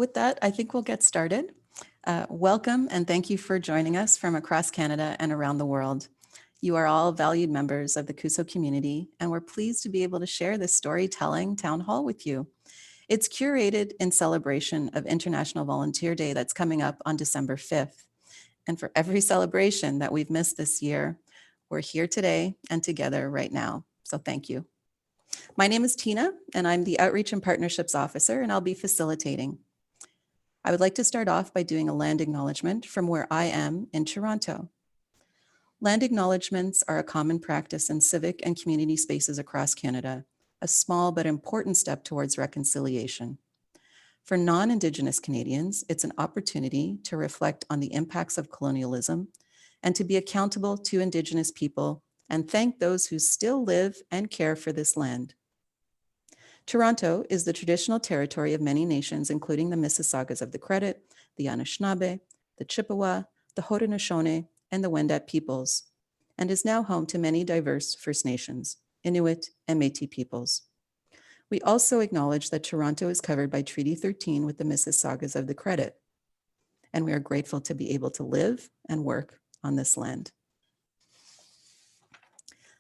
with that, I think we'll get started. Welcome and thank you for joining us from across Canada and around the world. You are all valued members of the Cuso community, and we're pleased to be able to share this storytelling town hall with you. It's curated in celebration of International Volunteer Day that's coming up on December 5th. And for every celebration that we've missed this year, we're here today and together right now. So thank you. My name is Tina, and I'm the Outreach and Partnerships Officer, and I'll be facilitating. I would like to start off by doing a land acknowledgement from where I am in Toronto. Land acknowledgements are a common practice in civic and community spaces across Canada, a small but important step towards reconciliation. For non-Indigenous Canadians, it's an opportunity to reflect on the impacts of colonialism and to be accountable to Indigenous people and thank those who still live and care for this land. Toronto is the traditional territory of many nations, including the Mississaugas of the Credit, the Anishinaabe, the Chippewa, the Haudenosaunee, and the Wendat peoples, and is now home to many diverse First Nations, Inuit, and Métis peoples. We also acknowledge that Toronto is covered by Treaty 13 with the Mississaugas of the Credit, and we are grateful to be able to live and work on this land.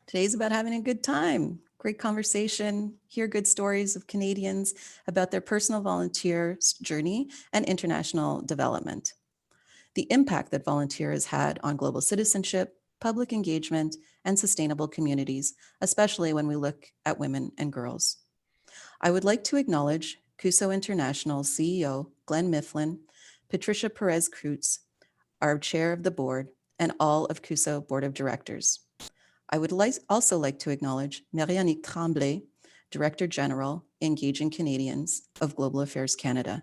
Today's about having a good time, great conversation, hear good stories of Canadians about their personal volunteer journey and international development. The impact that volunteer has had on global citizenship, public engagement, and sustainable communities, especially when we look at women and girls. I would like to acknowledge Cuso International CEO Glenn Mifflin, Patricia Perez-Cruz, our chair of the board, and all of Cuso Board of Directors. I would also like to acknowledge Marianique Tremblay, Director General, Engaging Canadians of Global Affairs Canada.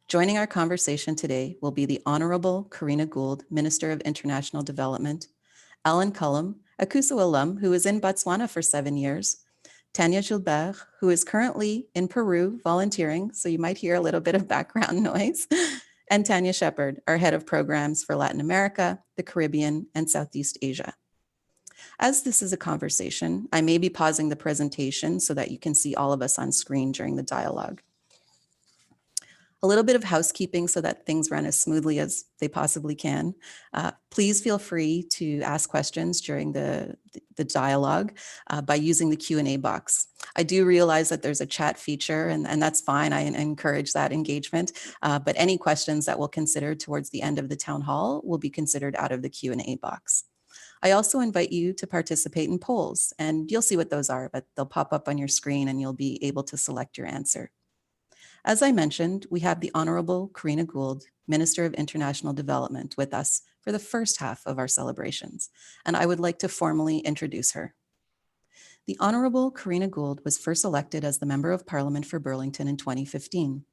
Joining our conversation today will be the Honourable Karina Gould, Minister of International Development, Alan Cullum, a Cuso alum who was in Botswana for 7 years, Tanya Gilbert, who is currently in Peru volunteering, so you might hear a little bit of background noise, and Tanya Shepard, our Head of Programs for Latin America, the Caribbean, and Southeast Asia. As this is a conversation, I may be pausing the presentation so that you can see all of us on screen during the dialogue. A little bit of housekeeping so that things run as smoothly as they possibly can. Please feel free to ask questions during the dialogue by using the Q&A box. I do realize that there's a chat feature and that's fine. I encourage that engagement, but any questions that we'll consider towards the end of the town hall will be considered out of the Q&A box. I also invite you to participate in polls, and you'll see what those are, but they'll pop up on your screen and you'll be able to select your answer. As I mentioned, we have the Honourable Karina Gould, Minister of International Development, with us for the first half of our celebrations, and I would like to formally introduce her. The Honourable Karina Gould was first elected as the Member of Parliament for Burlington in 2015.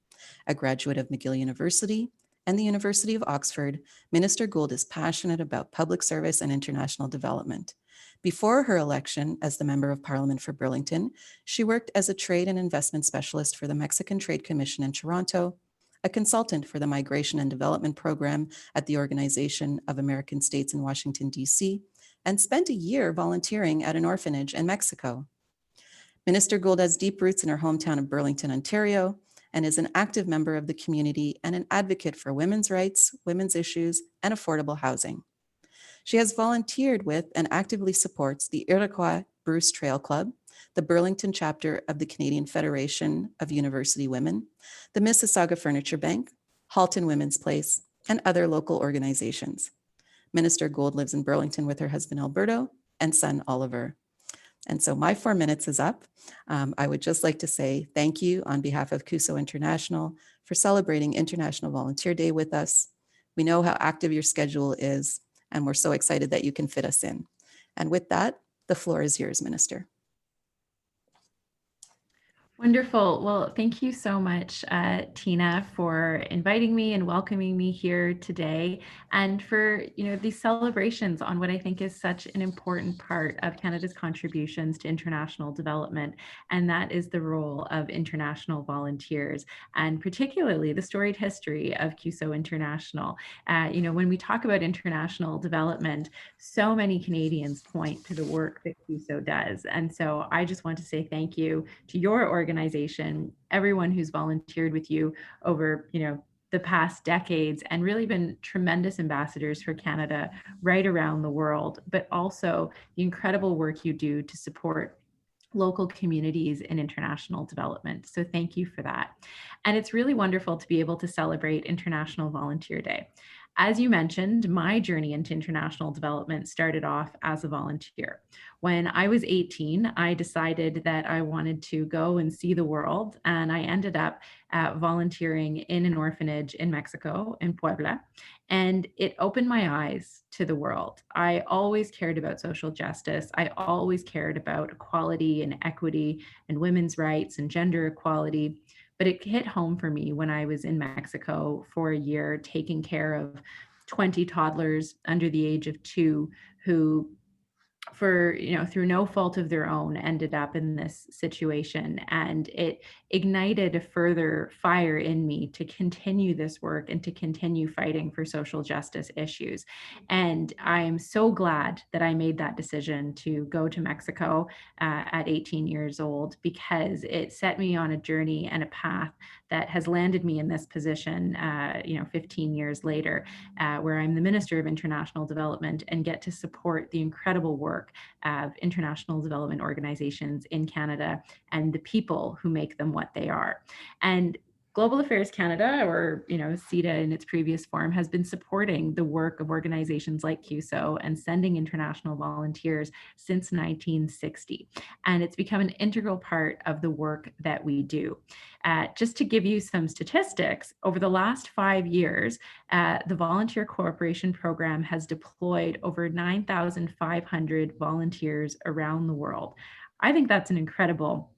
A graduate of McGill University and the University of Oxford, Minister Gould is passionate about public service and international development. Before her election as the Member of Parliament for Burlington, she worked as a trade and investment specialist for the Mexican Trade Commission in Toronto, a consultant for the Migration and Development Program at the Organization of American States in Washington, D.C., and spent a year volunteering at an orphanage in Mexico. Minister Gould has deep roots in her hometown of Burlington, Ontario, and is an active member of the community and an advocate for women's rights, women's issues, and affordable housing. She has volunteered with and actively supports the Iroquois Bruce Trail Club, the Burlington chapter of the Canadian Federation of University Women, the Mississauga Furniture Bank, Halton Women's Place, and other local organizations. Minister Gould lives in Burlington with her husband Alberto and son Oliver. And so my 4 minutes is up. I would just like to say thank you on behalf of Cuso International for celebrating International Volunteer Day with us. We know how active your schedule is, and we're so excited that you can fit us in. And with that, the floor is yours, Minister. Wonderful. Well, thank you so much, Tina, for inviting me and welcoming me here today, and for these celebrations on what I think is such an important part of Canada's contributions to international development, and that is the role of international volunteers, and particularly the storied history of Cuso International. When we talk about international development, so many Canadians point to the work that Cuso does, and so I just want to say thank you to your organization organization, everyone who's volunteered with you over, the past decades and really been tremendous ambassadors for Canada right around the world, but also the incredible work you do to support local communities in international development. So thank you for that. And it's really wonderful to be able to celebrate International Volunteer Day. As you mentioned, my journey into international development started off as a volunteer. When I was 18, I decided that I wanted to go and see the world, and I ended up volunteering in an orphanage in Mexico, in Puebla, and it opened my eyes to the world. I always cared about social justice. I always cared about equality and equity and women's rights and gender equality. But it hit home for me when I was in Mexico for a year, taking care of 20 toddlers under the age of 2 who, through no fault of their own, ended up in this situation. And it ignited a further fire in me to continue this work and to continue fighting for social justice issues. And I am so glad that I made that decision to go to Mexico at 18 years old, because it set me on a journey and a path that has landed me in this position, 15 years later, where I'm the Minister of International Development and get to support the incredible work of international development organizations in Canada and the people who make them what they are. And Global Affairs Canada, or CETA in its previous form, has been supporting the work of organizations like Cuso and sending international volunteers since 1960. And it's become an integral part of the work that we do. Just to give you some statistics, over the last 5 years, the Volunteer Cooperation Program has deployed over 9,500 volunteers around the world. I think that's an incredible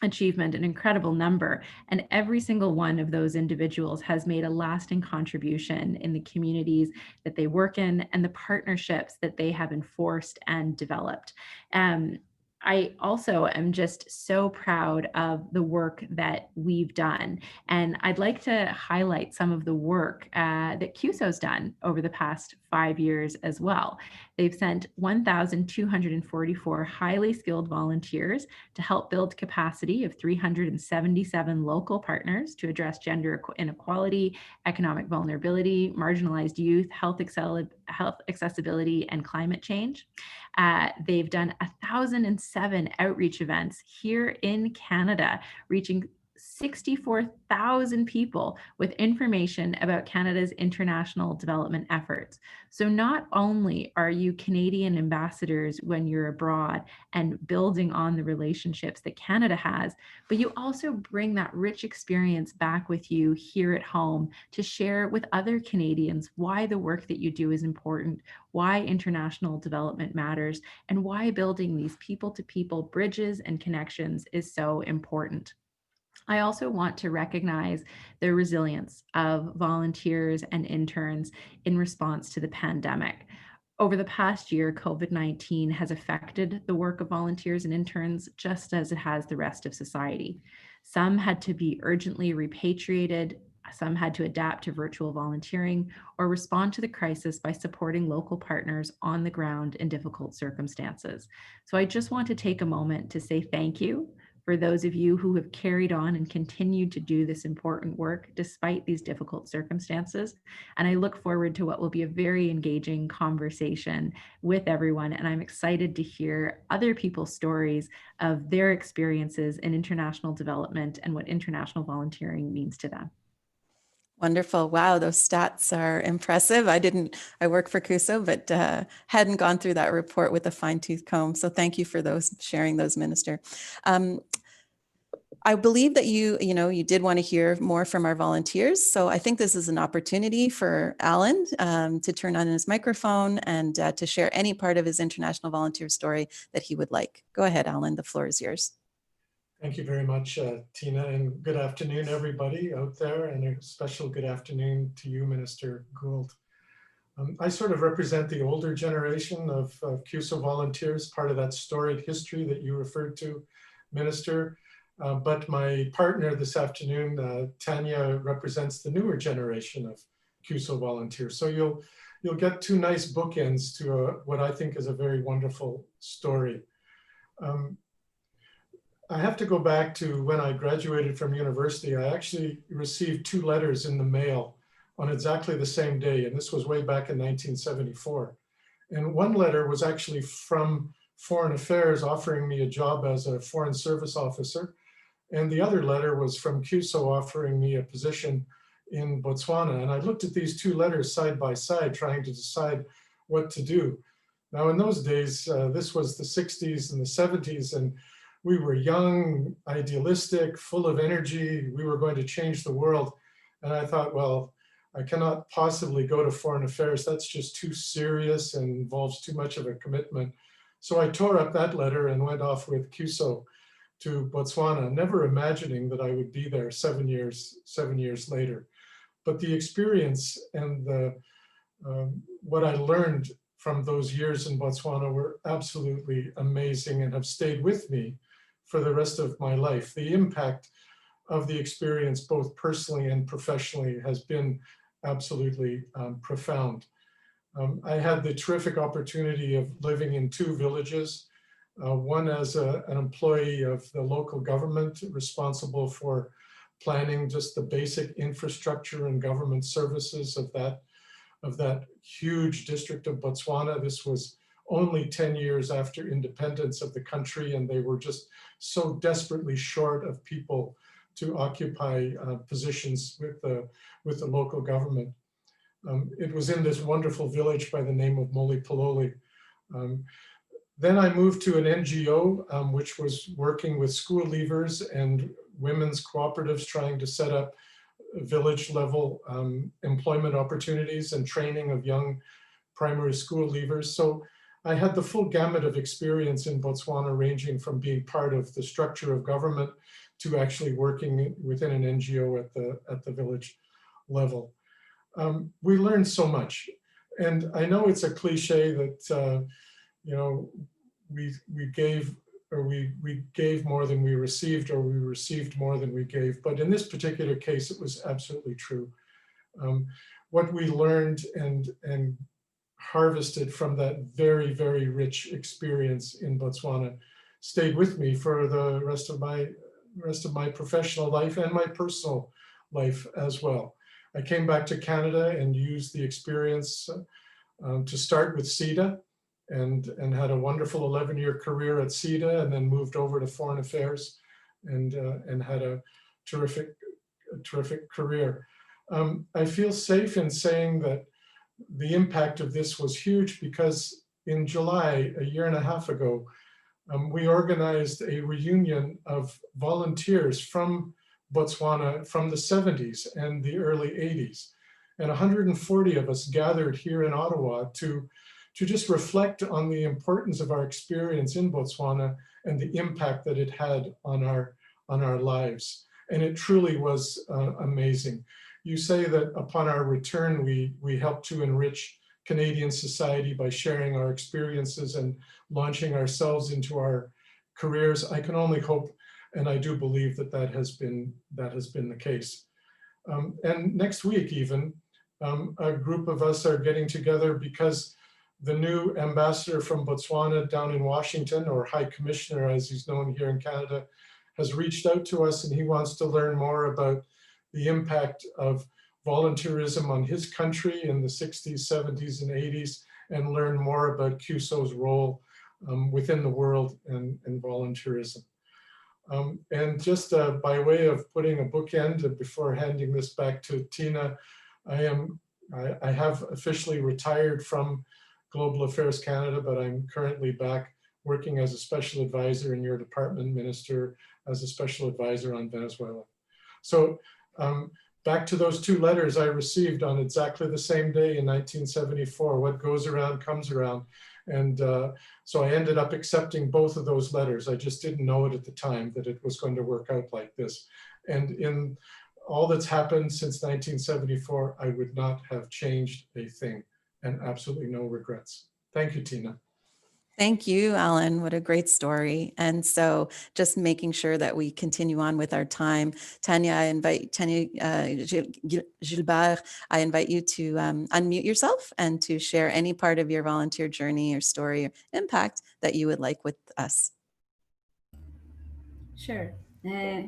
achievement, an incredible number. And every single one of those individuals has made a lasting contribution in the communities that they work in and the partnerships that they have enforced and developed. I also am just so proud of the work that we've done. And I'd like to highlight some of the work that Cuso's done over the past 5 years as well. They've sent 1,244 highly skilled volunteers to help build capacity of 377 local partners to address gender inequality, economic vulnerability, marginalized youth, health accessibility, and climate change. They've done 1,007 outreach events here in Canada, reaching 64,000 people with information about Canada's international development efforts. So not only are you Canadian ambassadors when you're abroad and building on the relationships that Canada has, but you also bring that rich experience back with you here at home to share with other Canadians why the work that you do is important, why international development matters, and why building these people-to-people bridges and connections is so important. I also want to recognize the resilience of volunteers and interns in response to the pandemic. Over the past year, COVID-19 has affected the work of volunteers and interns just as it has the rest of society. Some had to be urgently repatriated, some had to adapt to virtual volunteering or respond to the crisis by supporting local partners on the ground in difficult circumstances. So I just want to take a moment to say thank you for those of you who have carried on and continued to do this important work despite these difficult circumstances. And I look forward to what will be a very engaging conversation with everyone. And I'm excited to hear other people's stories of their experiences in international development and what international volunteering means to them. Wonderful. Wow, those stats are impressive. I work for Cuso, but hadn't gone through that report with a fine-tooth comb. So thank you for sharing those, Minister. I believe that you did want to hear more from our volunteers. So I think this is an opportunity for Alan to turn on his microphone and to share any part of his international volunteer story that he would like. Go ahead, Alan, the floor is yours. Thank you very much, Tina, and good afternoon, everybody out there, and a special good afternoon to you, Minister Gould. I sort of represent the older generation of Cuso volunteers, part of that storied history that you referred to, Minister. But my partner this afternoon, Tanya, represents the newer generation of Cuso volunteers. So you'll get two nice bookends to what I think is a very wonderful story. I have to go back to when I graduated from university. I actually received 2 letters in the mail on exactly the same day. And this was way back in 1974. And one letter was actually from Foreign Affairs offering me a job as a Foreign Service officer. And the other letter was from Cuso offering me a position in Botswana. And I looked at these 2 letters side by side, trying to decide what to do. Now, in those days, this was the 60s and the 70s, and we were young, idealistic, full of energy. We were going to change the world. And I thought, well, I cannot possibly go to Foreign Affairs. That's just too serious and involves too much of a commitment. So I tore up that letter and went off with Cuso to Botswana, never imagining that I would be there 7 years later. But the experience and what I learned from those years in Botswana were absolutely amazing and have stayed with me for the rest of my life. The impact of the experience, both personally and professionally, has been absolutely profound. I had the terrific opportunity of living in 2 villages, one as an employee of the local government responsible for planning just the basic infrastructure and government services of that huge district of Botswana. This was only 10 years after independence of the country, and they were just so desperately short of people to occupy positions with the local government. It was in this wonderful village by the name of Molipololi. Then I moved to an NGO, which was working with school leavers and women's cooperatives trying to set up village level employment opportunities and training of young primary school leavers. So I had the full gamut of experience in Botswana, ranging from being part of the structure of government to actually working within an NGO at the village level. We learned so much. And I know it's a cliche that, you know, we gave more than we received, or we received more than we gave. But in this particular case, it was absolutely true. What we learned and harvested from that very, very rich experience in Botswana stayed with me for the rest of my professional life and my personal life as well. I came back to Canada and used the experience to start with CEDA, and had a wonderful 11-year career at CEDA, and then moved over to Foreign Affairs and had a terrific career. I feel safe in saying that the impact of this was huge, because in July, a year and a half ago, we organized a reunion of volunteers from Botswana from the 70s and the early 80s. And 140 of us gathered here in Ottawa to just reflect on the importance of our experience in Botswana and the impact that it had on our lives. And it truly was amazing. You say that upon our return, we helped to enrich Canadian society by sharing our experiences and launching ourselves into our careers. I can only hope, and I do believe that has been the case. And next week even, a group of us are getting together because the new ambassador from Botswana down in Washington, or High Commissioner as he's known here in Canada, has reached out to us, and he wants to learn more about the impact of volunteerism on his country in the 60s, 70s, and 80s, and learn more about Cuso's role within the world and volunteerism. And just by way of putting a bookend before handing this back to Tina, I have officially retired from Global Affairs Canada, but I'm currently back working as a special advisor in your department, Minister, as a special advisor on Venezuela. So back to those 2 letters I received on exactly the same day in 1974. What goes around comes around. And so I ended up accepting both of those letters. I just didn't know it at the time that it was going to work out like this. And in all that's happened since 1974, I would not have changed a thing, and absolutely no regrets. Thank you, Tina. Thank you, Alan. What a great story. And so just making sure that we continue on with our time. Tanya Gilbert, I invite you to unmute yourself and to share any part of your volunteer journey or story or impact that you would like with us. Sure.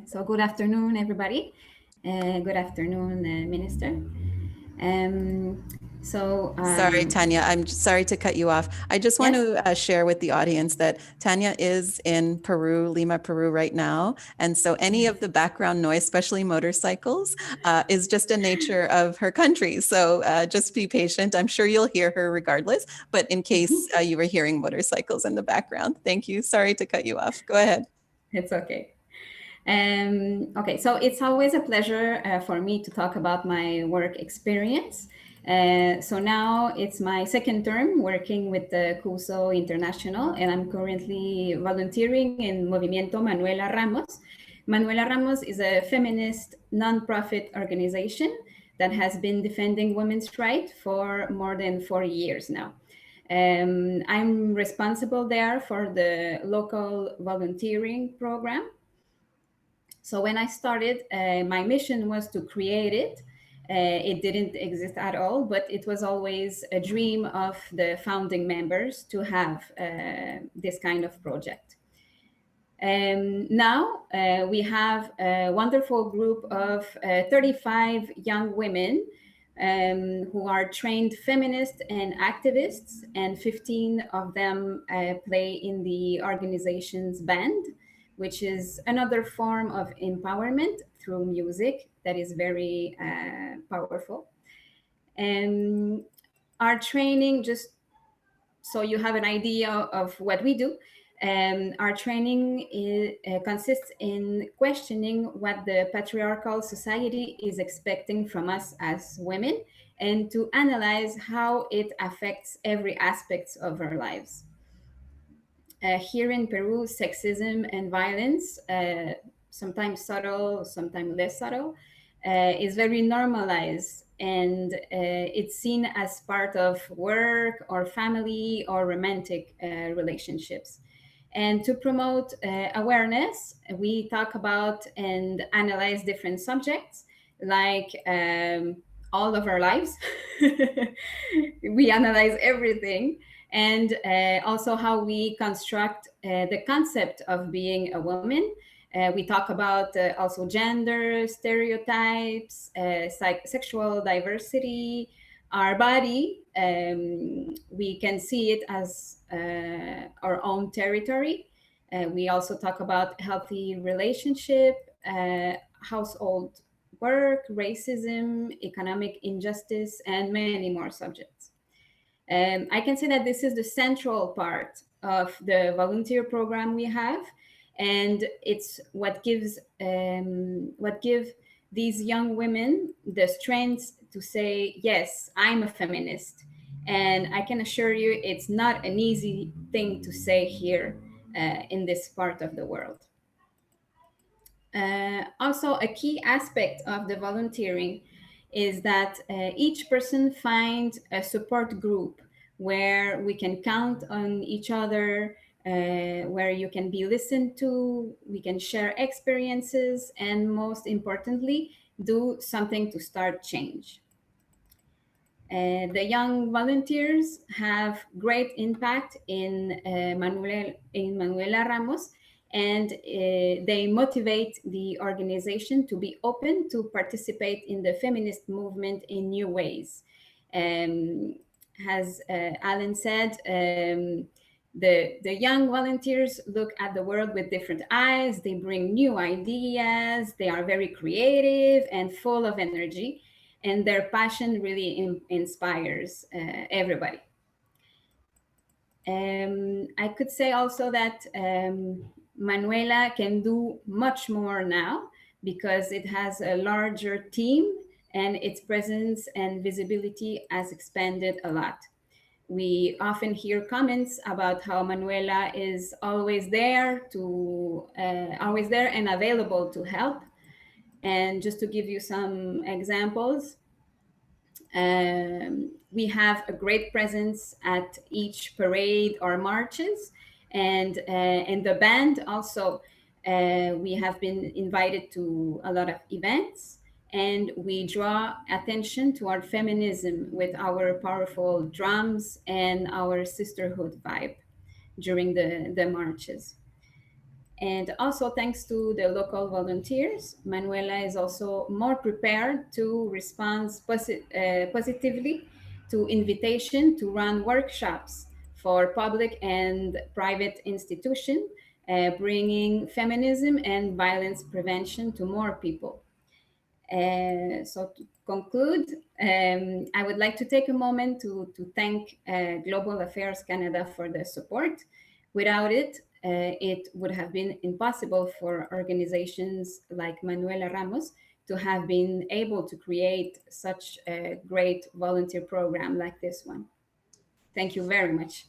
So good afternoon, everybody. Good afternoon, Minister. Um, Sorry, Tanya, I'm sorry to cut you off. I just want yes. to share with the audience that Tanya is in Peru, Lima, Peru right now. And so any of the background noise, especially motorcycles, is just a nature of her country. So just be patient. I'm sure you'll hear her regardless, but in case you were hearing motorcycles in the background. Thank you. Sorry to cut you off. Go ahead. It's okay. Okay, so it's always a pleasure for me to talk about my work experience. So now it's my second term working with the Cuso International, and I'm currently volunteering in Movimiento Manuela Ramos. Manuela Ramos is a feminist nonprofit organization that has been defending women's rights for more than 40 years now. I'm responsible there for the local volunteering program. So when I started, my mission was to create it. It didn't exist at all, but it was always a dream of the founding members to have this kind of project. Now we have a wonderful group of 35 young women who are trained feminists and activists, and 15 of them play in the organization's band, which is another form of empowerment through music that is very powerful. And our training, just so you have an idea of what we do, our training consists in questioning what the patriarchal society is expecting from us as women, and to analyze how it affects every aspect of our lives. Here in Peru, sexism and violence, sometimes subtle, sometimes less subtle, is very normalized, and it's seen as part of work or family or romantic relationships. And to promote awareness, we talk about and analyze different subjects like all of our lives. We analyze everything, and also how we construct the concept of being a woman. We talk about also gender stereotypes, sexual diversity, our body. We can see it as our own territory. We also talk about healthy relationship, household work, racism, economic injustice, and many more subjects. I can say that this is the central part of the volunteer program we have, and it's what gives these young women the strength to say, yes, I'm a feminist. And I can assure you it's not an easy thing to say here in this part of the world. Also, a key aspect of the volunteering is that each person finds a support group where we can count on each other, where you can be listened to, we can share experiences, and most importantly, do something to start change. The young volunteers have great impact in Manuela Ramos, and they motivate the organization to be open to participate in the feminist movement in new ways. As Alan said, the young volunteers look at the world with different eyes. They bring new ideas. They are very creative and full of energy, and their passion really inspires everybody. I could say also that Manuela can do much more now because it has a larger team, and its presence and visibility has expanded a lot. We often hear comments about how Manuela is always there and available to help. And just to give you some examples, we have a great presence at each parade or marches, and the band also, we have been invited to a lot of events, and we draw attention to our feminism with our powerful drums and our sisterhood vibe during the marches. And also thanks to the local volunteers, Manuela is also more prepared to respond positively to invitation to run workshops for public and private institutions, bringing feminism and violence prevention to more people. So to conclude, I would like to take a moment to thank Global Affairs Canada for the support. Without it, it would have been impossible for organizations like Manuela Ramos to have been able to create such a great volunteer program like this one. Thank you very much.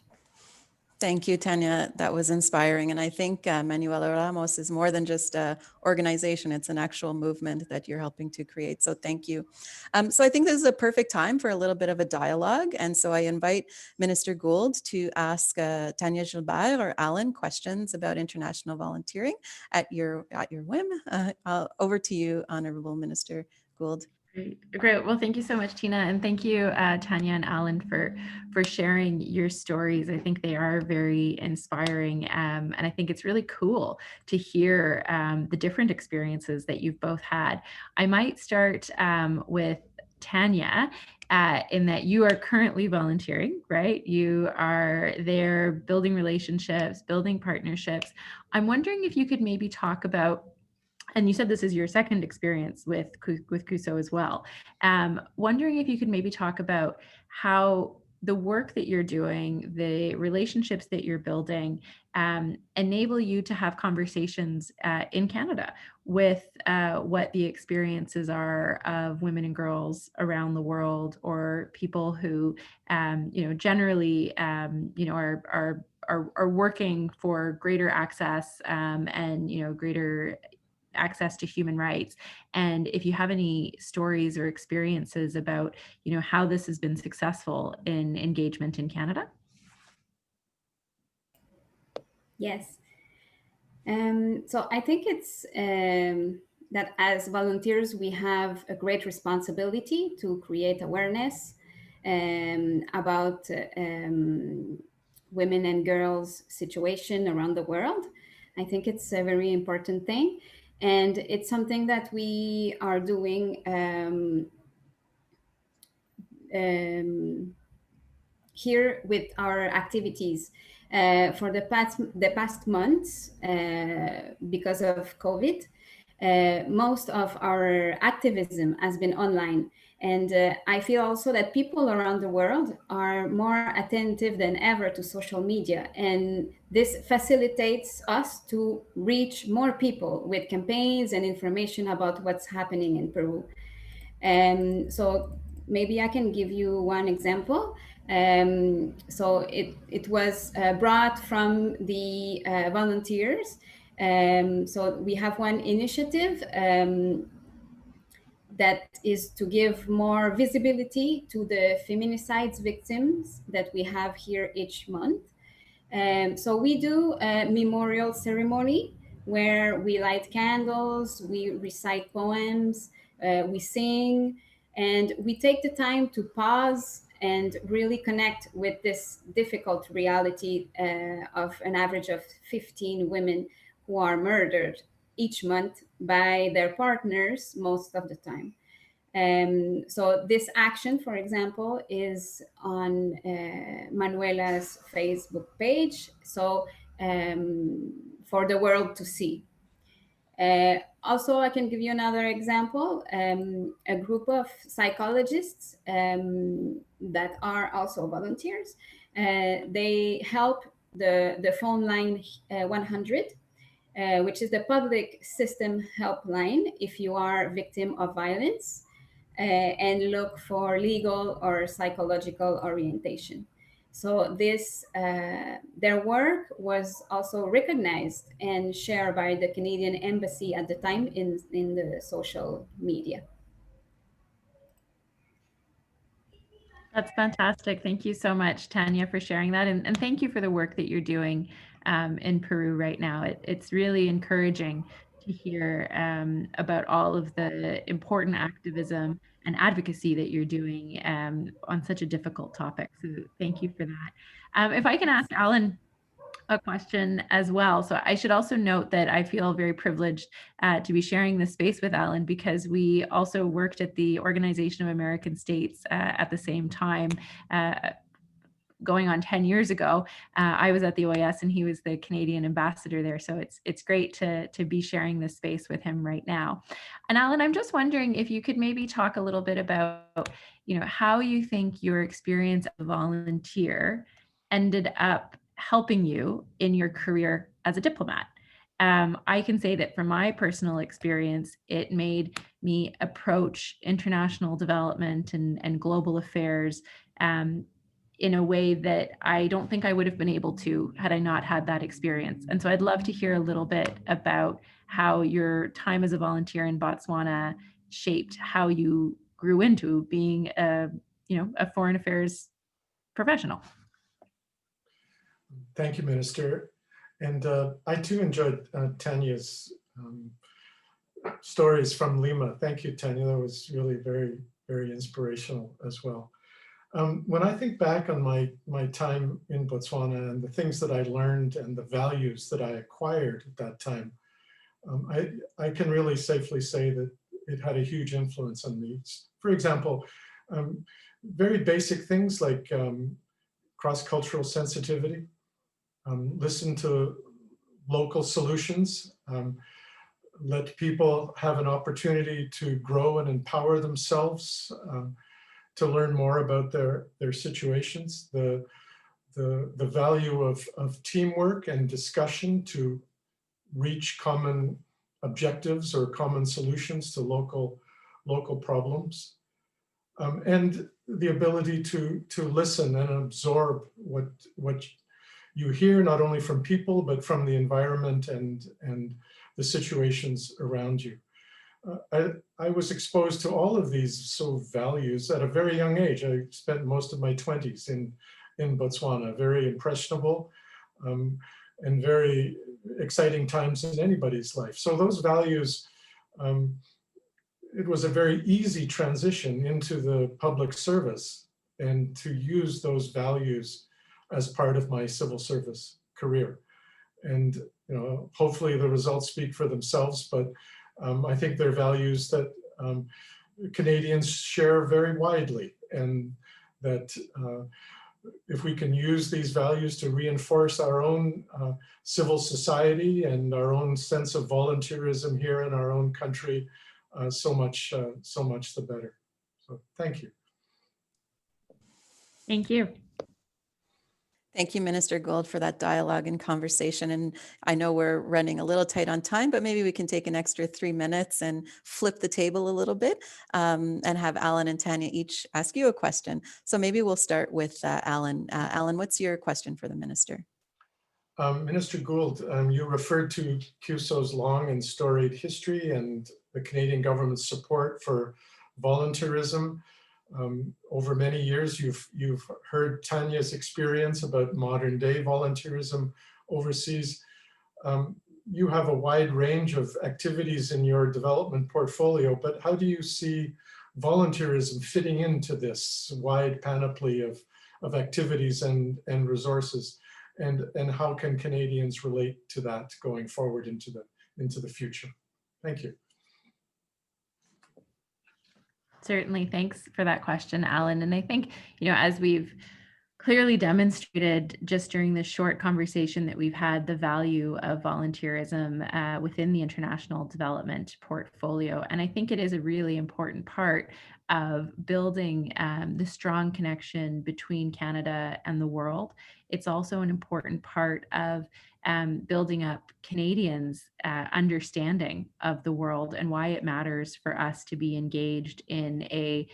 Thank you, Tanya. That was inspiring. And I think Manuela Ramos is more than just an organization. It's an actual movement that you're helping to create. So thank you. So I think this is a perfect time for a little bit of a dialogue. And so I invite Minister Gould to ask Tanya Gilbert or Alan questions about international volunteering at your whim. Over to you, Honourable Minister Gould. Great. Well, thank you so much, Tina. And thank you, Tanya and Alan, for sharing your stories. I think they are very inspiring. And I think it's really cool to hear the different experiences that you've both had. I might start with Tanya, in that you are currently volunteering, right? You are there building relationships, building partnerships. I'm wondering if you could maybe talk about, and you said this is your second experience with Cuso as well. Wondering if you could maybe talk about how the work that you're doing, the relationships that you're building, enable you to have conversations in Canada with what the experiences are of women and girls around the world, or people who, generally, are working for greater access and greater access to human rights. And if you have any stories or experiences about, how this has been successful in engagement in Canada. Yes. So I think it's that as volunteers, we have a great responsibility to create awareness about women and girls' situation around the world. I think it's a very important thing. And it's something that we are doing here with our activities. For the past months, because of COVID, most of our activism has been online. And I feel also that people around the world are more attentive than ever to social media. And this facilitates us to reach more people with campaigns and information about what's happening in Peru. So maybe I can give you one example. So it was brought from the volunteers. So we have one initiative that is to give more visibility to the feminicides victims that we have here each month. So we do a memorial ceremony where we light candles, we recite poems, we sing, and we take the time to pause and really connect with this difficult reality of an average of 15 women who are murdered each month by their partners most of the time. So this action, for example, is on Manuela's Facebook page, so for the world to see. Also, I can give you another example. A group of psychologists that are also volunteers, they help the phone line 100, which is the public system helpline if you are a victim of violence, and look for legal or psychological orientation. So this, their work was also recognized and shared by the Canadian Embassy at the time in the social media. That's fantastic. Thank you so much, Tanya, for sharing that. And thank you for the work that you're doing in Peru right now. It's really encouraging to hear about all of the important activism and advocacy that you're doing on such a difficult topic. So thank you for that. If I can ask Alan a question as well. So I should also note that I feel very privileged to be sharing this space with Alan, because we also worked at the Organization of American States at the same time. Going on 10 years ago, I was at the OAS and he was the Canadian ambassador there. So it's great to be sharing this space with him right now. And Alan, I'm just wondering if you could maybe talk a little bit about, how you think your experience as a volunteer ended up helping you in your career as a diplomat. I can say that from my personal experience, it made me approach international development and global affairs in a way that I don't think I would have been able to had I not had that experience. And so I'd love to hear a little bit about how your time as a volunteer in Botswana shaped how you grew into being a foreign affairs professional. Thank you, Minister. And I too enjoyed Tanya's stories from Lima. Thank you, Tanya. That was really very, very inspirational as well. When I think back on my time in Botswana and the things that I learned and the values that I acquired at that time, I can really safely say that it had a huge influence on me. For example, very basic things like cross-cultural sensitivity, listen to local solutions, let people have an opportunity to grow and empower themselves, to learn more about their situations, the value of teamwork and discussion to reach common objectives or common solutions to local problems, and the ability to listen and absorb what you hear, not only from people, but from the environment and the situations around you. I was exposed to all of these values at a very young age. I spent most of my 20s in Botswana, very impressionable and very exciting times in anybody's life. So those values, it was a very easy transition into the public service and to use those values as part of my civil service career. And hopefully the results speak for themselves, but I think they're values that Canadians share very widely, and that if we can use these values to reinforce our own civil society and our own sense of volunteerism here in our own country, so much the better. So thank you. Thank you. Thank you, Minister Gould, for that dialogue and conversation. And I know we're running a little tight on time, but maybe we can take an extra 3 minutes and flip the table a little bit and have Alan and Tanya each ask you a question. So maybe we'll start with Alan. Alan, what's your question for the Minister? Minister Gould, you referred to Cuso's long and storied history and the Canadian government's support for volunteerism. Over many years, you've heard Tanya's experience about modern day volunteerism overseas. You have a wide range of activities in your development portfolio, but how do you see volunteerism fitting into this wide panoply of activities and resources? And how can Canadians relate to that going forward into the future? Thank you. Certainly. Thanks for that question, Alan. And I think, as we've clearly demonstrated just during this short conversation that we've had, the value of volunteerism within the international development portfolio. And I think it is a really important part of building the strong connection between Canada and the world. It's also an important part of building up Canadians' understanding of the world and why it matters for us to be engaged in a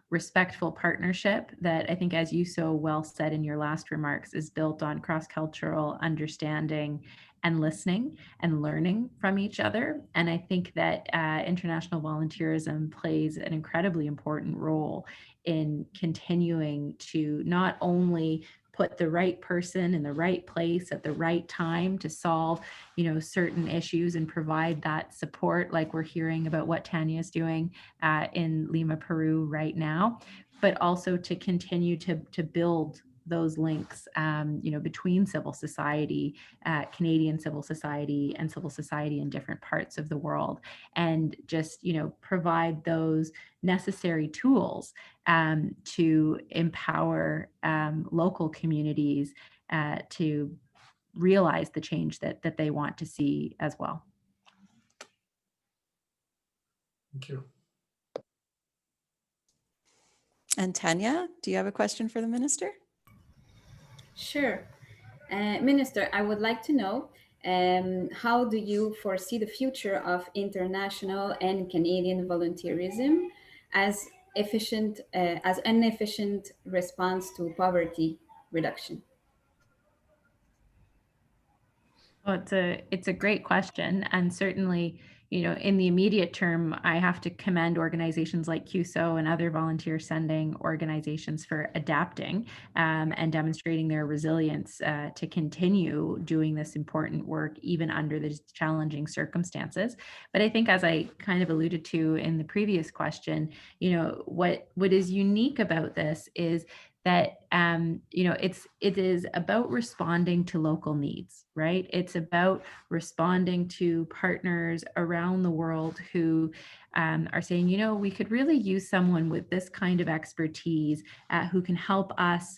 respectful partnership that I think, as you so well said in your last remarks, is built on cross-cultural understanding and listening and learning from each other. And I think that international volunteerism plays an incredibly important role in continuing to not only put the right person in the right place at the right time to solve, certain issues and provide that support, like we're hearing about what Tanya is doing in Lima, Peru right now, but also to continue to build those links, between civil society, Canadian civil society, and civil society in different parts of the world, and just, provide those necessary tools to empower local communities to realize the change that they want to see as well. Thank you. And Tanya, do you have a question for the minister? Sure. Minister, I would like to know, how do you foresee the future of international and Canadian volunteerism as an efficient response to poverty reduction? Well, it's a great question, and certainly, in the immediate term, I have to commend organizations like Cuso and other volunteer sending organizations for adapting and demonstrating their resilience to continue doing this important work even under these challenging circumstances. But I think, as I kind of alluded to in the previous question, what is unique about this is that it is about responding to local needs, right? It's about responding to partners around the world who are saying, we could really use someone with this kind of expertise who can help us,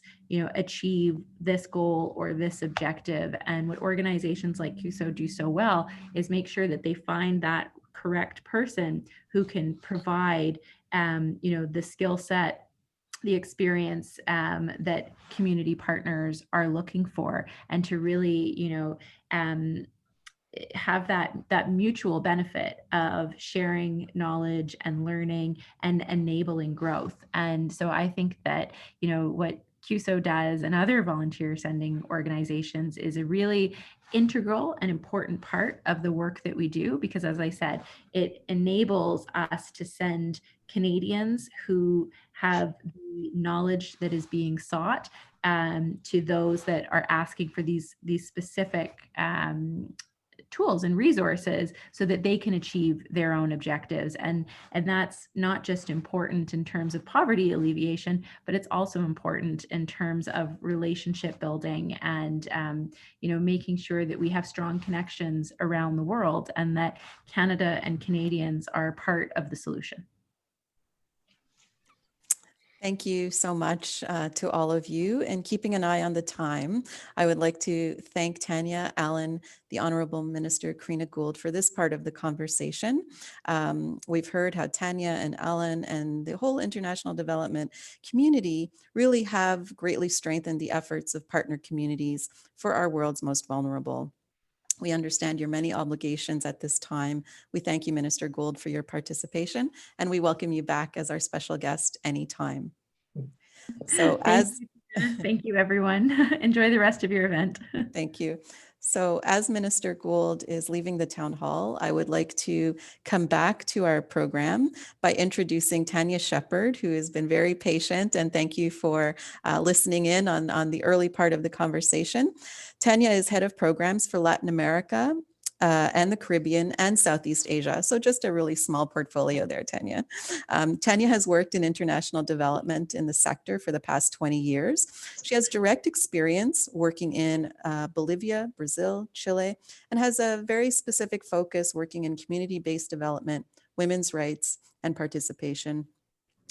achieve this goal or this objective. And what organizations like Cuso do so well is make sure that they find that correct person who can provide, the skill set, the experience that community partners are looking for, and to really, have that mutual benefit of sharing knowledge and learning and enabling growth. And so I think that, what Cuso does and other volunteer sending organizations is a really integral and important part of the work that we do, because, as I said, it enables us to send Canadians who have the knowledge that is being sought to those that are asking for these specific tools and resources so that they can achieve their own objectives. And that's not just important in terms of poverty alleviation, but it's also important in terms of relationship building and, making sure that we have strong connections around the world and that Canada and Canadians are part of the solution. Thank you so much to all of you. And keeping an eye on the time, I would like to thank Tanya, Alan, the Honourable Minister Karina Gould for this part of the conversation. We've heard how Tanya and Alan and the whole international development community really have greatly strengthened the efforts of partner communities for our world's most vulnerable. We understand your many obligations at this time. We thank you, Minister Gould, for your participation, and we welcome you back as our special guest anytime. So Thank you, everyone. Enjoy the rest of your event. Thank you. So as Minister Gould is leaving the town hall, I would like to come back to our program by introducing Tanya Shepard, who has been very patient, and thank you for listening in on the early part of the conversation. Tanya is head of programs for Latin America and the Caribbean and Southeast Asia. So just a really small portfolio there, Tanya. Tanya has worked in international development in the sector for the past 20 years. She has direct experience working in Bolivia, Brazil, Chile, and has a very specific focus working in community-based development, women's rights, and participation,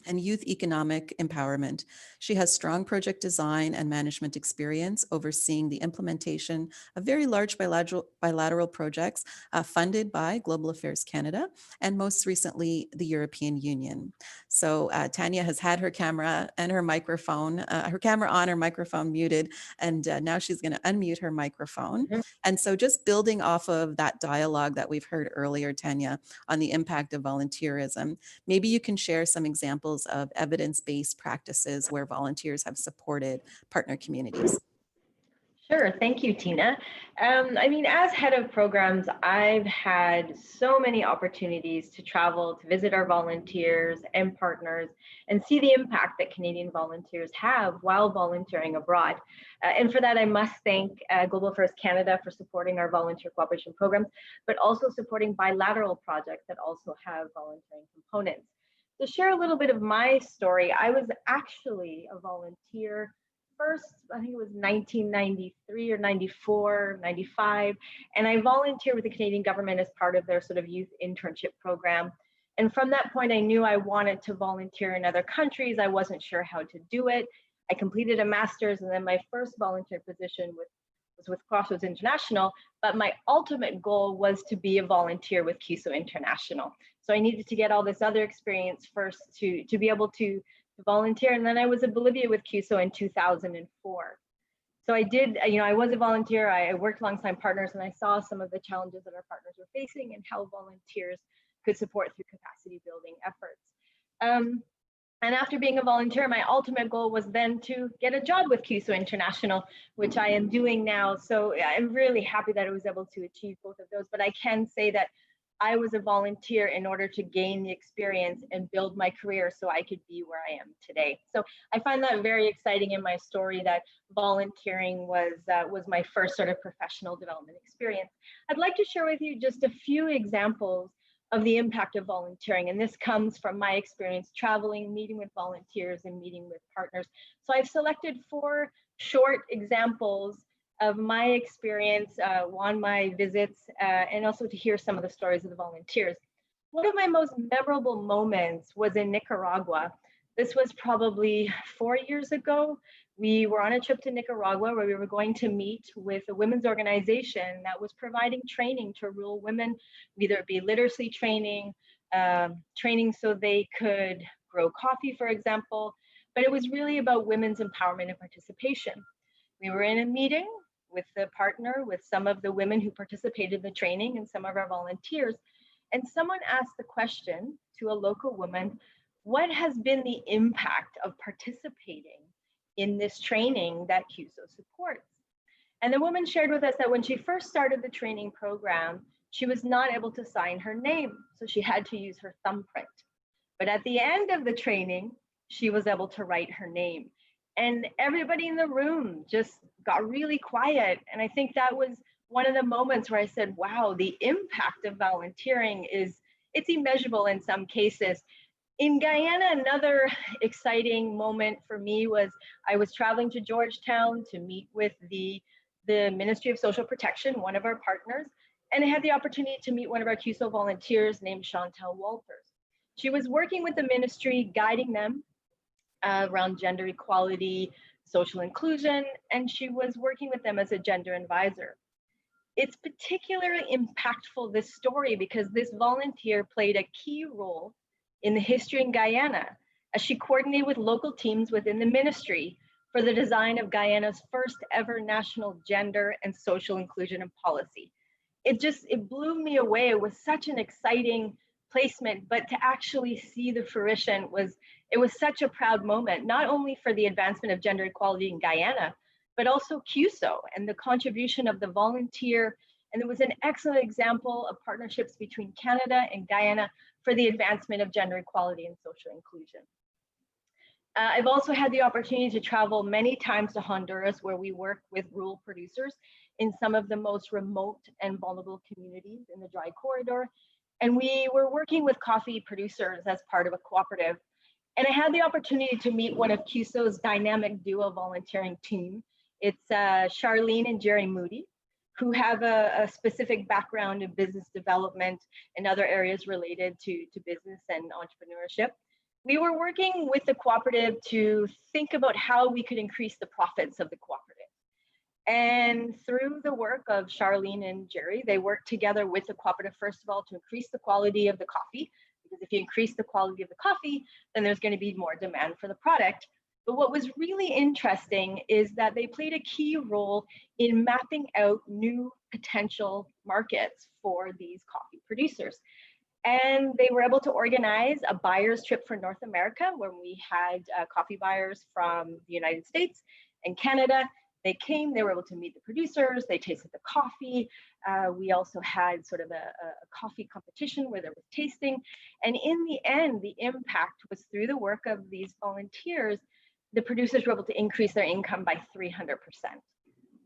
and youth economic empowerment. She has strong project design and management experience overseeing the implementation of very large bilateral projects funded by Global Affairs Canada and most recently the European Union. So Tanya has had her camera and her microphone, her camera on, her microphone muted, and now she's going to unmute her microphone. Mm-hmm. And so just building off of that dialogue that we've heard earlier, Tanya, on the impact of volunteerism, maybe you can share some examples of evidence-based practices where volunteers have supported partner communities. Sure. Thank you, Tina. As head of programs, I've had so many opportunities to travel, to visit our volunteers and partners and see the impact that Canadian volunteers have while volunteering abroad. And for that, I must thank Global Affairs Canada for supporting our volunteer cooperation programs, but also supporting bilateral projects that also have volunteering components. To share a little bit of my story, I was actually a volunteer first, I think it was 1993 or 94, 95. And I volunteered with the Canadian government as part of their sort of youth internship program. And from that point, I knew I wanted to volunteer in other countries. I wasn't sure how to do it. I completed a master's, and then my first volunteer position was with Cuso International, but my ultimate goal was to be a volunteer with Cuso International. So I needed to get all this other experience first to be able to volunteer. And then I was in Bolivia with Cuso in 2004. So I did, I was a volunteer. I worked alongside partners, and I saw some of the challenges that our partners were facing and how volunteers could support through capacity building efforts. And after being a volunteer, my ultimate goal was then to get a job with Cuso International, which I am doing now. So I'm really happy that I was able to achieve both of those. But I can say that I was a volunteer in order to gain the experience and build my career so I could be where I am today. So I find that very exciting in my story, that volunteering was my first sort of professional development experience. I'd like to share with you just a few examples of the impact of volunteering. And this comes from my experience traveling, meeting with volunteers, and meeting with partners. So I've selected 4 short examples of my experience on my visits, and also to hear some of the stories of the volunteers. One of my most memorable moments was in Nicaragua. This was probably 4 years ago. We were on a trip to Nicaragua where we were going to meet with a women's organization that was providing training to rural women, whether it be literacy training, training so they could grow coffee, for example, but it was really about women's empowerment and participation. We were in a meeting with the partner, with some of the women who participated in the training and some of our volunteers, and someone asked the question to a local woman, what has been the impact of participating in this training that Cuso supports? And the woman shared with us that when she first started the training program, she was not able to sign her name, so she had to use her thumbprint. But at the end of the training, she was able to write her name. And everybody in the room just got really quiet. And I think that was one of the moments where I said, wow, the impact of volunteering it's immeasurable in some cases. In Guyana, another exciting moment for me was I was traveling to Georgetown to meet with the Ministry of Social Protection, one of our partners, and I had the opportunity to meet one of our Cuso volunteers named Chantel Walters. She was working with the ministry, guiding them around gender equality, social inclusion, and she was working with them as a gender advisor. It's particularly impactful, this story, because this volunteer played a key role in the history in Guyana, as she coordinated with local teams within the ministry for the design of Guyana's first ever national gender and social inclusion and policy. It blew me away. It was such an exciting placement, but to actually see the fruition it was such a proud moment, not only for the advancement of gender equality in Guyana, but also Cuso and the contribution of the volunteer. And it was an excellent example of partnerships between Canada and Guyana for the advancement of gender equality and social inclusion. I've also had the opportunity to travel many times to Honduras, where we work with rural producers in some of the most remote and vulnerable communities in the dry corridor. And we were working with coffee producers as part of a cooperative. And I had the opportunity to meet one of Cuso's dynamic duo volunteering team. It's Charlene and Jerry Moody, who have a specific background in business development and other areas related to business and entrepreneurship. We were working with the cooperative to think about how we could increase the profits of the cooperative. And through the work of Charlene and Jerry, they worked together with the cooperative, first of all, to increase the quality of the coffee, because if you increase the quality of the coffee, then there's going to be more demand for the product. But what was really interesting is that they played a key role in mapping out new potential markets for these coffee producers. And they were able to organize a buyer's trip for North America, where we had coffee buyers from the United States and Canada. They came, they were able to meet the producers, they tasted the coffee. We also had sort of a coffee competition where there was tasting. And in the end, the impact was through the work of these volunteers, the producers were able to increase their income by 300%.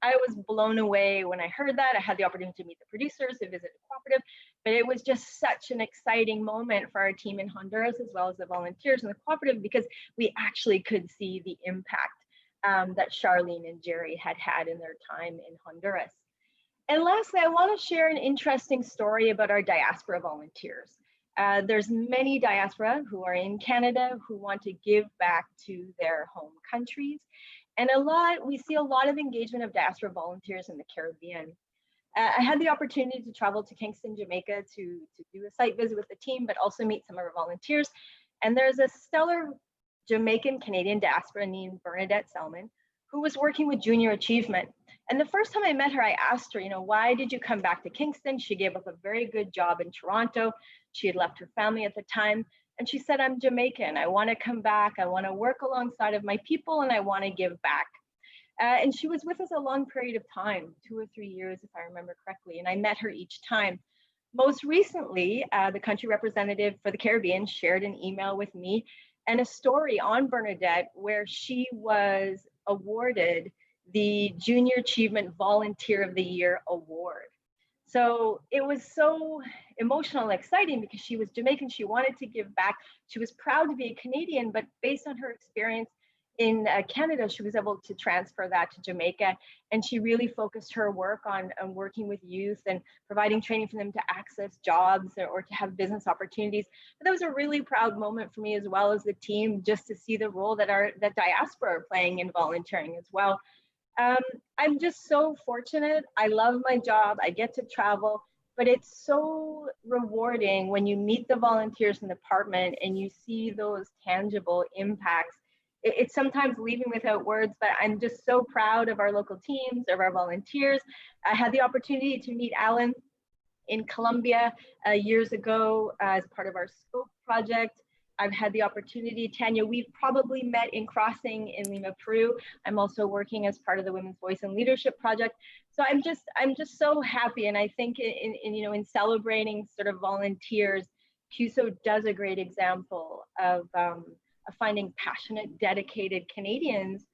I was blown away when I heard that. I had the opportunity to meet the producers, to visit the cooperative, but it was just such an exciting moment for our team in Honduras, as well as the volunteers in the cooperative, because we actually could see the impact that Charlene and Jerry had in their time in Honduras. And lastly, I want to share an interesting story about our diaspora volunteers. There's many diaspora who are in Canada who want to give back to their home countries. And we see a lot of engagement of diaspora volunteers in the Caribbean. I had the opportunity to travel to Kingston, Jamaica to do a site visit with the team, but also meet some of our volunteers. And there's a stellar Jamaican Canadian diaspora named Bernadette Selman, who was working with Junior Achievement. And the first time I met her, I asked her, why did you come back to Kingston? She gave up a very good job in Toronto. She had left her family at the time. And she said, I'm Jamaican. I want to come back. I want to work alongside of my people and I want to give back. And she was with us a long period of time, 2 or 3 years, if I remember correctly. And I met her each time. Most recently, the country representative for the Caribbean shared an email with me and a story on Bernadette where she was awarded the Junior Achievement Volunteer of the Year award. So it was so emotional and exciting because she was Jamaican, she wanted to give back. She was proud to be a Canadian, but based on her experience in Canada, she was able to transfer that to Jamaica. And she really focused her work on working with youth and providing training for them to access jobs or to have business opportunities. But that was a really proud moment for me as well as the team, just to see the role that diaspora are playing in volunteering as well. I'm just so fortunate. I love my job. I get to travel, but it's so rewarding when you meet the volunteers in the department and you see those tangible impacts. It's sometimes leaving without words, but I'm just so proud of our local teams, of our volunteers. I had the opportunity to meet Alan in Colombia years ago as part of our SCOPE project. I've had the opportunity, Tanya, we've probably met in Crossing in Lima, Peru. I'm also working as part of the Women's Voice and Leadership Project. So I'm just so happy. And I think in celebrating sort of volunteers, Cuso does a great example of finding passionate, dedicated Canadians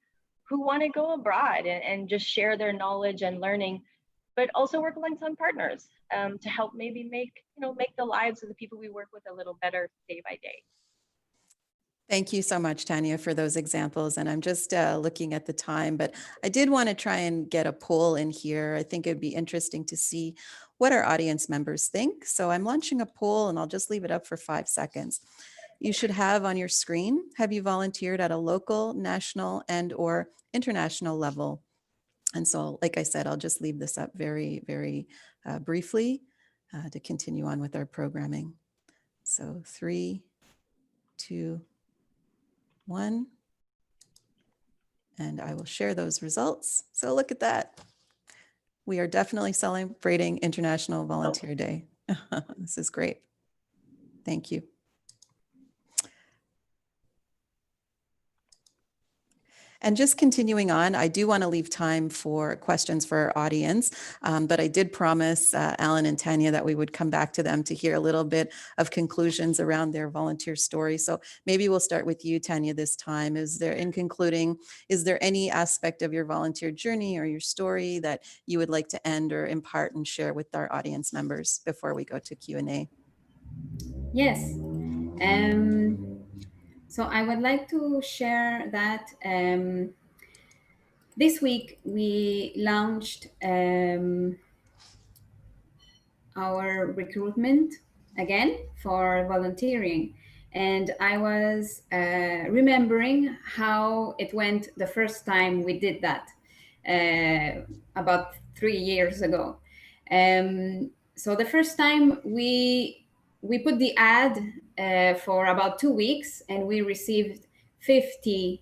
who want to go abroad and just share their knowledge and learning, but also work alongside partners to help maybe make the lives of the people we work with a little better day by day. Thank you so much, Tanya, for those examples. And I'm just looking at the time, but I did want to try and get a poll in here. I think it'd be interesting to see what our audience members think. So I'm launching a poll and I'll just leave it up for 5 seconds. You should have on your screen, have you volunteered at a local, national, and/or international level? And so, like I said, I'll just leave this up very, very briefly to continue on with our programming. So 3, 2, 1, and I will share those results. So look at that. We are definitely celebrating International Volunteer Day. This is great. Thank you. And just continuing on, I do want to leave time for questions for our audience, but I did promise Alan and Tanya that we would come back to them to hear a little bit of conclusions around their volunteer story. So maybe we'll start with you, Tanya, this time. Is there any aspect of your volunteer journey or your story that you would like to end or impart and share with our audience members before we go to Q&A? Yes. So I would like to share that this week we launched our recruitment again for volunteering. And I was remembering how it went the first time we did that about 3 years ago. So the first time we put the ad for about 2 weeks and we received 50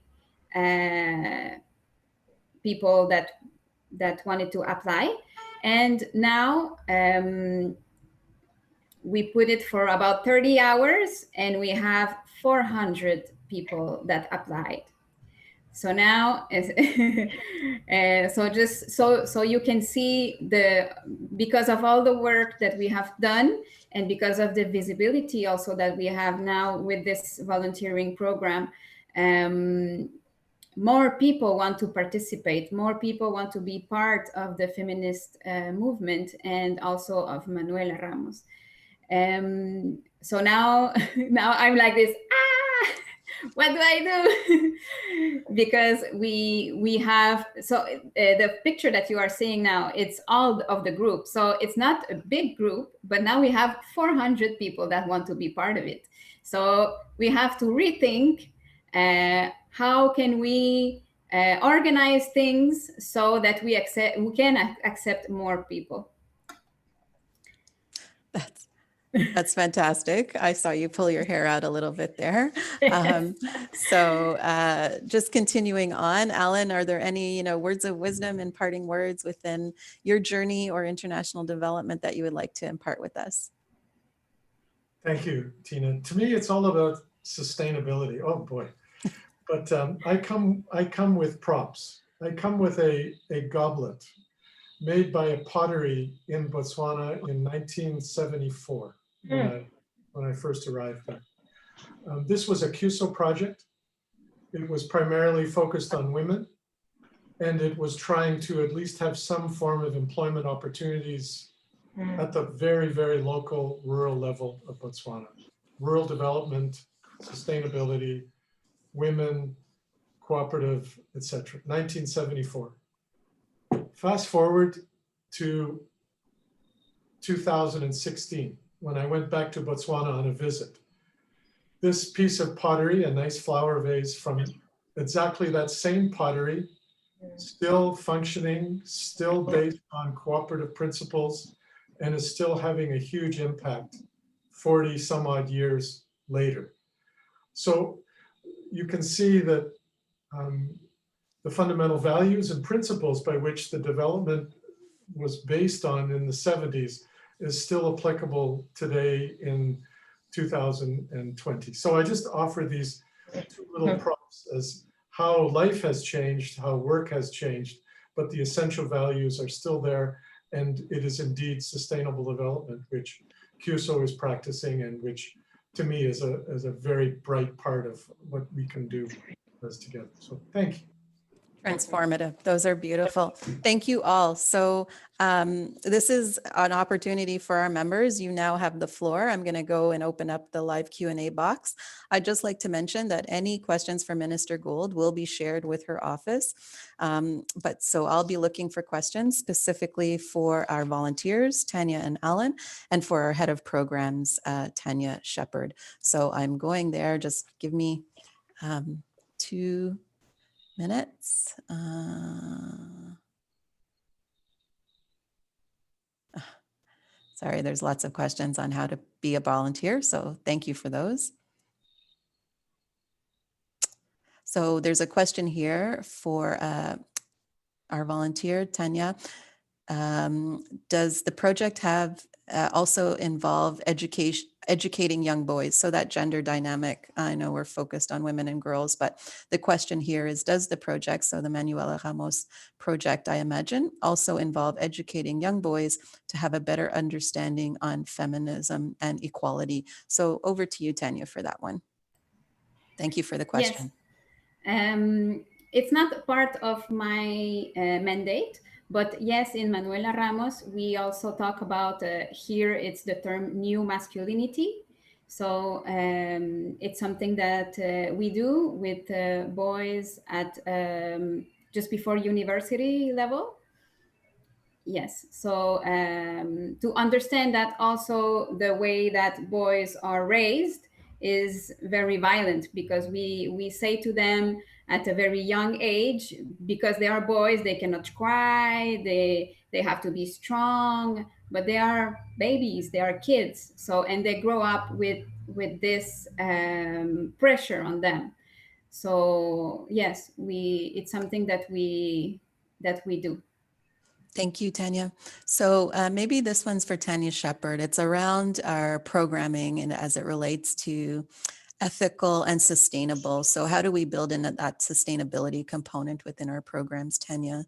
people that wanted to apply. And now we put it for about 30 hours and we have 400 people that applied. So now, so you can see because of all the work that we have done and because of the visibility also that we have now with this volunteering program, more people want to participate, more people want to be part of the feminist movement and also of Manuela Ramos. So now I'm like this, What do I do? Because we have, so the picture that you are seeing now, it's all of the group. So it's not a big group, but now we have 400 people that want to be part of it. So we have to rethink how can we organize things so that we can accept more people. That's fantastic. I saw you pull your hair out a little bit there. Just continuing on, Alan, are there any, words of wisdom and parting words within your journey or international development that you would like to impart with us? Thank you, Tina. To me, it's all about sustainability. Oh boy. But I come with props. I come with a goblet made by a pottery in Botswana in 1974 when I first arrived there. This was a Cuso project. It was primarily focused on women, and it was trying to at least have some form of employment opportunities at the very, very local rural level of Botswana. Rural development, sustainability, women, cooperative, etc. 1974. Fast forward to 2016, when I went back to Botswana on a visit. This piece of pottery, a nice flower vase from exactly that same pottery, still functioning, still based on cooperative principles, and is still having a huge impact 40 some odd years later. So you can see that the fundamental values and principles by which the development was based on in the 70s is still applicable today in 2020. So I just offer these two little props as how life has changed, how work has changed, but the essential values are still there. And it is indeed sustainable development, which Cuso is practicing and which to me is a very bright part of what we can do as together. So thank you. Transformative. Those are beautiful. Thank you all. So this is an opportunity for our members. You now have the floor. I'm going to go and open up the live Q&A box. I'd just like to mention that any questions for Minister Gould will be shared with her office. So I'll be looking for questions specifically for our volunteers, Tanya and Alan, and for our head of programs, Tanya Shepard. So I'm going there. Just give me 2 minutes. Sorry, there's lots of questions on how to be a volunteer, so thank you for those. So there's a question here for our volunteer, Tanya. Does the project have also involve educating young boys? So that gender dynamic, I know we're focused on women and girls, but the question here is, does the project, so the Manuela Ramos project, I imagine, also involve educating young boys to have a better understanding on feminism and equality? So over to you, Tanya, for that one. Thank you for the question. Yes. It's not part of my mandate, but yes, in Manuela Ramos, we also talk about, here it's the term new masculinity. So it's something that we do with boys at just before university level. Yes, so to understand that also the way that boys are raised is very violent, because we say to them at a very young age, because they are boys, they cannot cry, they have to be strong, but they are babies, they are kids. So, and they grow up with this pressure on them. So yes, it's something that we do. Thank you, Tanya. So maybe this one's for Tanya Shepard. It's around our programming and as it relates to ethical and sustainable. So how do we build in that sustainability component within our programs, Tanya?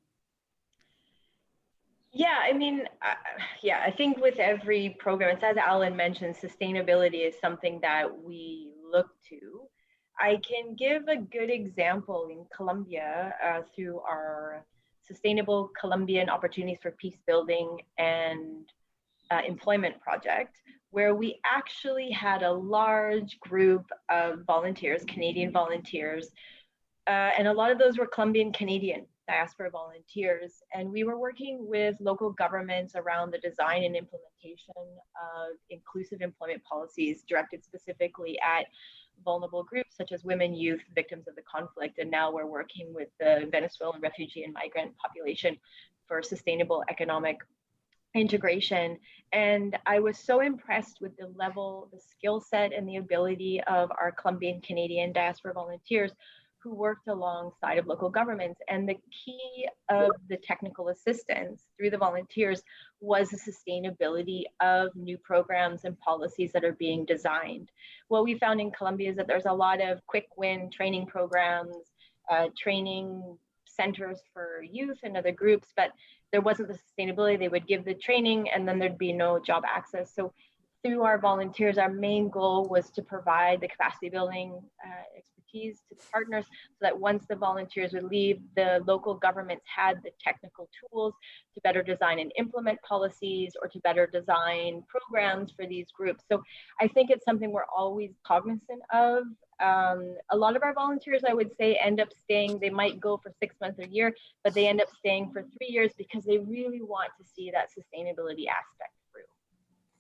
Yeah, I mean, I think with every program, it's as Alan mentioned, sustainability is something that we look to. I can give a good example in Colombia through our Sustainable Colombian Opportunities for Peace Building and Employment project, where we actually had a large group of volunteers, Canadian volunteers, and a lot of those were Colombian Canadian diaspora volunteers. And we were working with local governments around the design and implementation of inclusive employment policies directed specifically at vulnerable groups such as women, youth, victims of the conflict. And now we're working with the Venezuelan refugee and migrant population for sustainable economic integration. And I was so impressed with the level, the skill set, and the ability of our Colombian Canadian diaspora volunteers who worked alongside of local governments. And the key of the technical assistance through the volunteers was the sustainability of new programs and policies that are being designed. What we found in Colombia is that there's a lot of quick win training programs, training centers for youth and other groups, but there wasn't the sustainability. They would give the training and then there'd be no job access. So through our volunteers, our main goal was to provide the capacity building expertise to the partners so that once the volunteers would leave, the local governments had the technical tools to better design and implement policies or to better design programs for these groups. So I think it's something we're always cognizant of. A lot of our volunteers, I would say, end up staying. They might go for 6 months or a year, but they end up staying for 3 years because they really want to see that sustainability aspect through.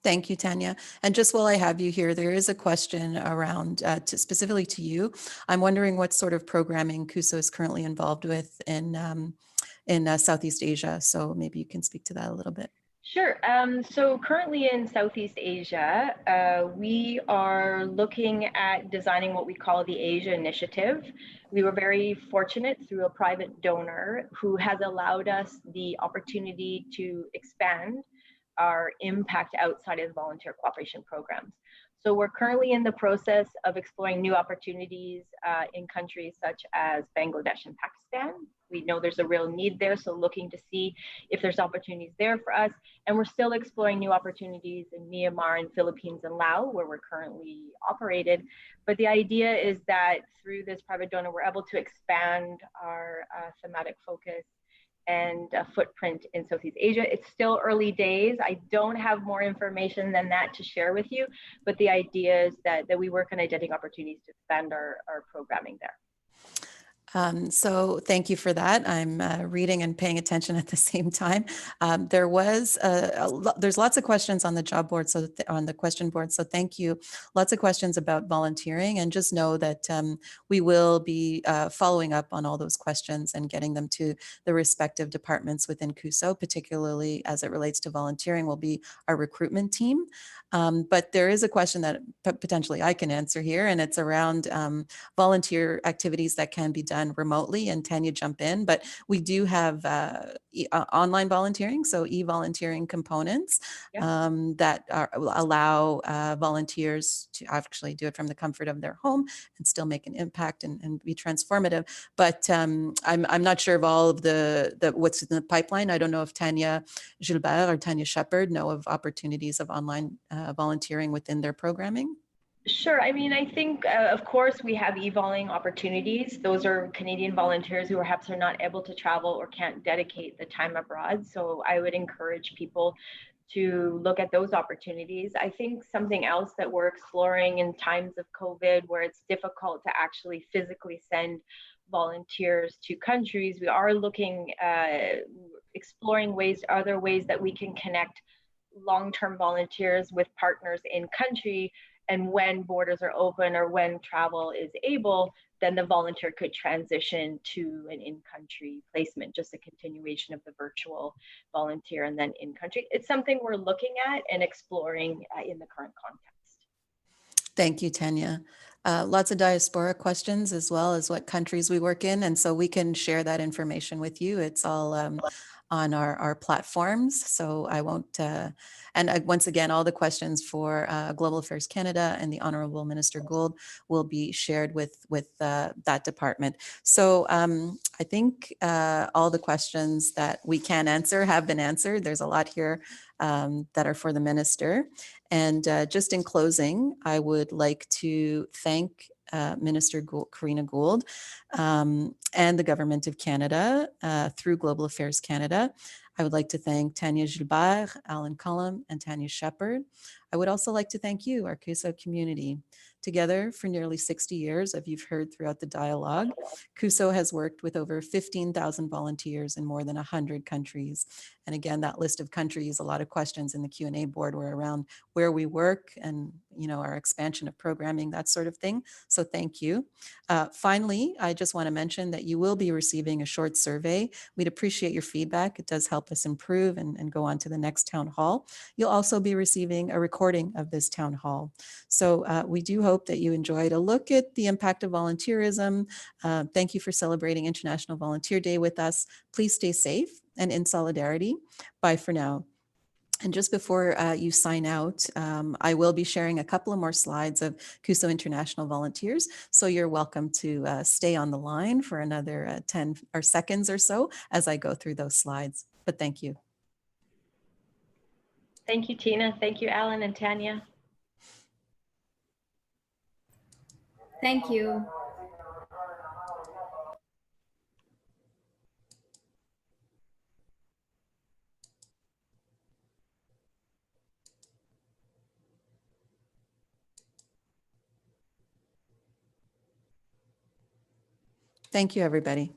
Thank you, Tanya. And just while I have you here, there is a question around specifically to you. I'm wondering what sort of programming Cuso is currently involved with in Southeast Asia. So maybe you can speak to that a little bit. Sure. So currently in Southeast Asia, we are looking at designing what we call the Asia Initiative. We were very fortunate through a private donor who has allowed us the opportunity to expand our impact outside of the volunteer cooperation programs. So we're currently in the process of exploring new opportunities in countries such as Bangladesh and Pakistan. We know there's a real need there, so looking to see if there's opportunities there for us. And we're still exploring new opportunities in Myanmar and Philippines and Laos, where we're currently operated. But the idea is that through this private donor, we're able to expand our thematic focus and footprint in Southeast Asia. It's still early days. I don't have more information than that to share with you, but the idea is that we work on identifying opportunities to expand our programming there. So thank you for that. I'm reading and paying attention at the same time. There's lots of questions on the job board, so on the question board. So thank you. Lots of questions about volunteering, and just know that we will be following up on all those questions and getting them to the respective departments within Cuso, particularly as it relates to volunteering, will be our recruitment team. But there is a question that potentially I can answer here, and it's around volunteer activities that can be done remotely, and Tanya, jump in, but we do have online volunteering, so e-volunteering components that allow volunteers to actually do it from the comfort of their home and still make an impact and be transformative. But I'm not sure of all of the what's in the pipeline. I don't know if Tanya Gilbert or Tanya Shepard know of opportunities of online volunteering within their programming. Sure. I mean, I think, of course, we have e-voling opportunities. Those are Canadian volunteers who perhaps are not able to travel or can't dedicate the time abroad. So I would encourage people to look at those opportunities. I think something else that we're exploring in times of COVID, where it's difficult to actually physically send volunteers to countries, we are looking exploring other ways that we can connect long-term volunteers with partners in country. And when borders are open or when travel is able, then the volunteer could transition to an in-country placement, just a continuation of the virtual volunteer and then in-country. It's something we're looking at and exploring in the current context. Thank you, Tanya. Lots of diaspora questions as well as what countries we work in. And so we can share that information with you. It's all on our platforms. So I won't, once again, all the questions for Global Affairs Canada and the Honourable Minister Gould will be shared with that department. So I think all the questions that we can answer have been answered. There's a lot here that are for the Minister. And just in closing, I would like to thank Minister Karina Gould and the Government of Canada through Global Affairs Canada. I would like to thank Tanya Gilbert, Alan Cullum, and Tanya Shepard. I would also like to thank you, our Cuso community. Together for nearly 60 years, as you've heard throughout the dialogue, Cuso has worked with over 15,000 volunteers in more than 100 countries. And again, that list of countries, a lot of questions in the Q&A board were around where we work and, you know, our expansion of programming, that sort of thing. So thank you. Finally, I just want to mention that you will be receiving a short survey. We'd appreciate your feedback. It does help us improve and go on to the next town hall. You'll also be receiving a recording of this town hall. So we do hope that you enjoyed a look at the impact of volunteerism. Thank you for celebrating International Volunteer Day with us. Please stay safe and in solidarity. Bye for now. And just before you sign out, I will be sharing a couple of more slides of Cuso International volunteers. So you're welcome to stay on the line for another 10 or seconds or so as I go through those slides. But thank you. Thank you, Tina. Thank you, Alan and Tanya. Thank you. Thank you, everybody.